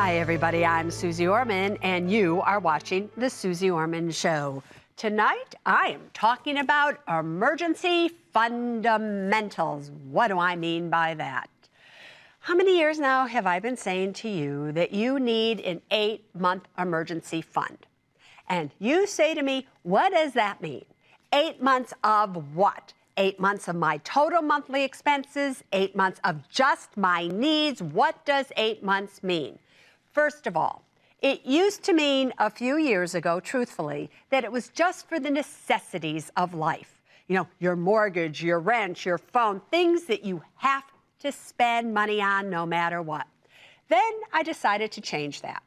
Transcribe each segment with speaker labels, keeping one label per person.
Speaker 1: Hi, everybody. I'm Suze Orman, and you are watching The Suze Orman Show. Tonight, I am talking about emergency fundamentals. What do I mean by that? How many years now have I been saying to you that you need an 8-month emergency fund? And you say to me, what does that mean? 8 months of what? 8 months of my total monthly expenses, 8 months of just my needs. What does 8 months mean? First of all, it used to mean a few years ago, truthfully, that it was just for the necessities of life. You know, your mortgage, your rent, your phone, things that you have to spend money on no matter what. Then I decided to change that.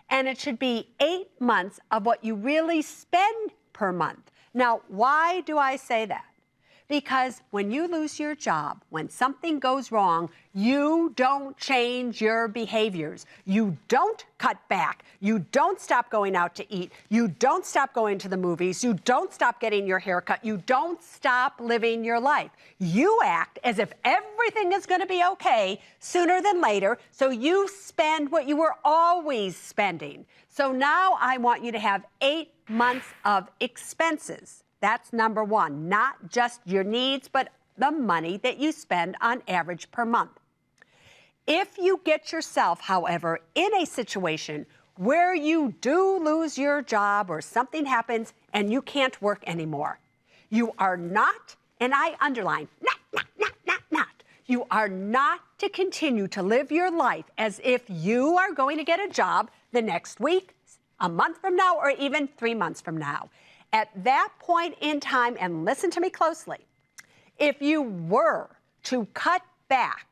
Speaker 1: And it should be 8 months of what you really spend per month. Now, why do I say that? Because when you lose your job, when something goes wrong, you don't change your behaviors. You don't cut back. You don't stop going out to eat. You don't stop going to the movies. You don't stop getting your hair cut. You don't stop living your life. You act as if everything is going to be okay sooner than later, so you spend what you were always spending. So now I want you to have 8 months of expenses. That's number one, not just your needs, but the money that you spend on average per month. If you get yourself, however, in a situation where you do lose your job or something happens and you can't work anymore, you are not, and I underline, not, you are not to continue to live your life as if you are going to get a job the next week, a month from now, or even 3 months from now. At that point in time, and listen to me closely, if you were to cut back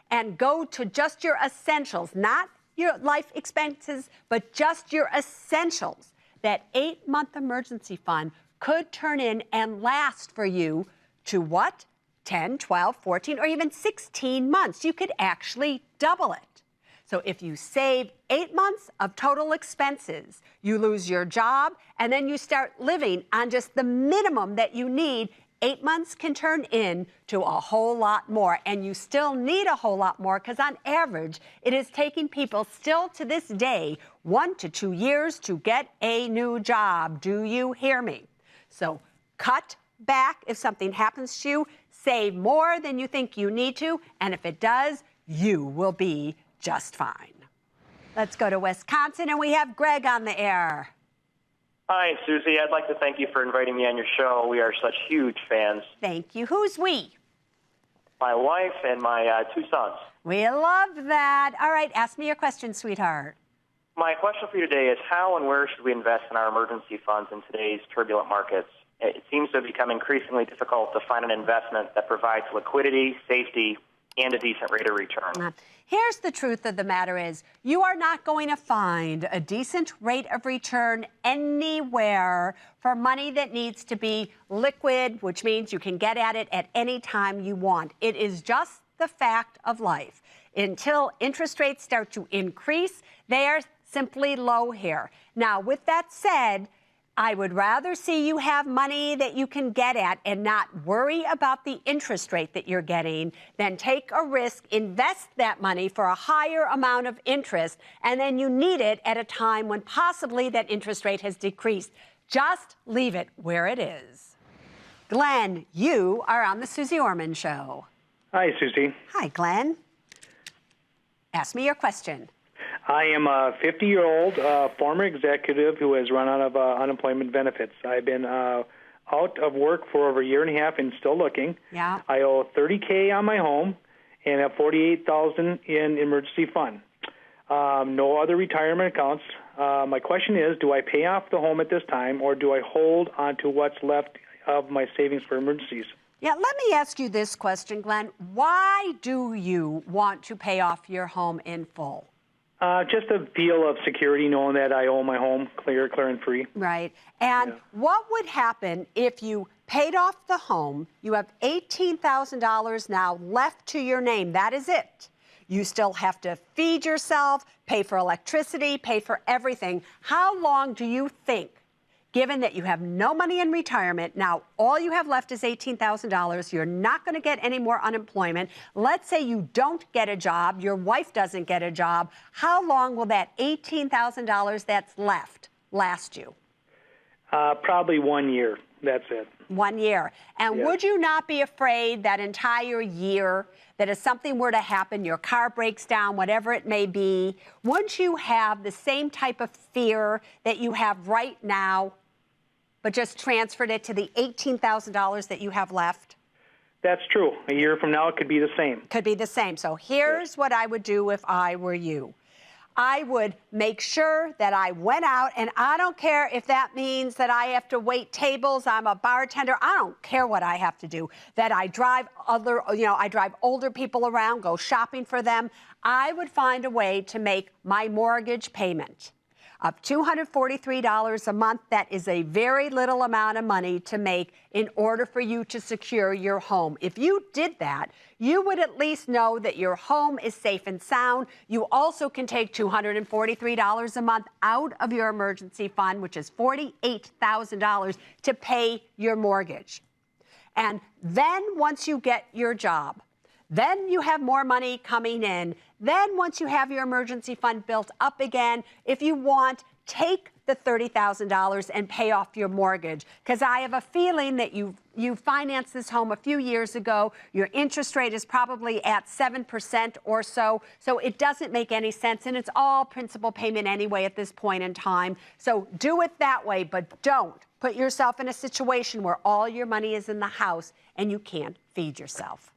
Speaker 1: and go to just your essentials, not your life expenses, but just your essentials, that 8-month emergency fund could turn in and last for you to what? 10, 12, 14, or even 16 months. You could actually double it. So if you save 8 months of total expenses, you lose your job, and then you start living on just the minimum that you need, 8 months can turn into a whole lot more. And you still need a whole lot more because on average, it is taking people still to this day 1 to 2 years to get a new job. Do you hear me? So cut back if something happens to you, save more than you think you need to, and if it does, you will be just fine. Let's go to Wisconsin, and we have Greg on the air.
Speaker 2: Hi, Susie. I'd like to thank you for inviting me on your show. We are such huge fans.
Speaker 1: Thank you. Who's we?
Speaker 2: My wife and my 2 sons.
Speaker 1: We love that. All right, ask me your question, sweetheart.
Speaker 2: My question for you today is how and where should we invest in our emergency funds in today's turbulent markets? It seems to have become increasingly difficult to find an investment that provides liquidity, safety, and a decent rate of return.
Speaker 1: Here's the truth of the matter is, you are not going to find a decent rate of return anywhere for money that needs to be liquid, which means you can get at it at any time you want. It is just the fact of life. Until interest rates start to increase, they are simply low here. Now, with that said, I would rather see you have money that you can get at and not worry about the interest rate that you're getting than take a risk, invest that money for a higher amount of interest, and then you need it at a time when possibly that interest rate has decreased. Just leave it where it is. Glenn, you are on the Suze Orman Show.
Speaker 3: Hi, Susie.
Speaker 1: Hi, Glenn. Ask me your question.
Speaker 3: I am a 50-year-old former executive who has run out of unemployment benefits. I've been out of work for over a year and a half and still looking.
Speaker 1: Yeah.
Speaker 3: I owe $30,000 on my home and have $48,000 in emergency fund. No other retirement accounts. My question is, do I pay off the home at this time, or do I hold on to what's left of my savings for emergencies?
Speaker 1: Yeah, let me ask you this question, Glenn. Why do you want to pay off your home in full?
Speaker 3: Just a feel of security, knowing that I own my home clear and free.
Speaker 1: Right. And what would happen if you paid off the home, you have $18,000 now left to your name, that is it. You still have to feed yourself, pay for electricity, pay for everything. How long do you think given that you have no money in retirement, now all you have left is $18,000, you're not going to get any more unemployment. Let's say you don't get a job, your wife doesn't get a job. How long will that $18,000 that's left last you?
Speaker 3: Probably 1 year. That's it.
Speaker 1: 1 year. And
Speaker 3: Yes.
Speaker 1: would you not be afraid that entire year that if something were to happen, your car breaks down, whatever it may be, wouldn't you have the same type of fear that you have right now, but just transferred it to the $18,000 that you have left?
Speaker 3: That's true. A year from now, it could be the same.
Speaker 1: Could be the same. So here's what I would do if I were you. I would make sure that I went out, and I don't care if that means that I have to wait tables, I'm a bartender, I don't care what I have to do, that I drive I drive older people around, go shopping for them. I would find a way to make my mortgage payment of $243 a month. That is a very little amount of money to make in order for you to secure your home. If you did that, you would at least know that your home is safe and sound. You also can take $243 a month out of your emergency fund, which is $48,000, to pay your mortgage. And then once you get your job, then you have more money coming in. Then once you have your emergency fund built up again, if you want, take the $30,000 and pay off your mortgage. Because I have a feeling that you financed this home a few years ago. Your interest rate is probably at 7% or so. So it doesn't make any sense. And it's all principal payment anyway at this point in time. So do it that way, but don't put yourself in a situation where all your money is in the house and you can't feed yourself.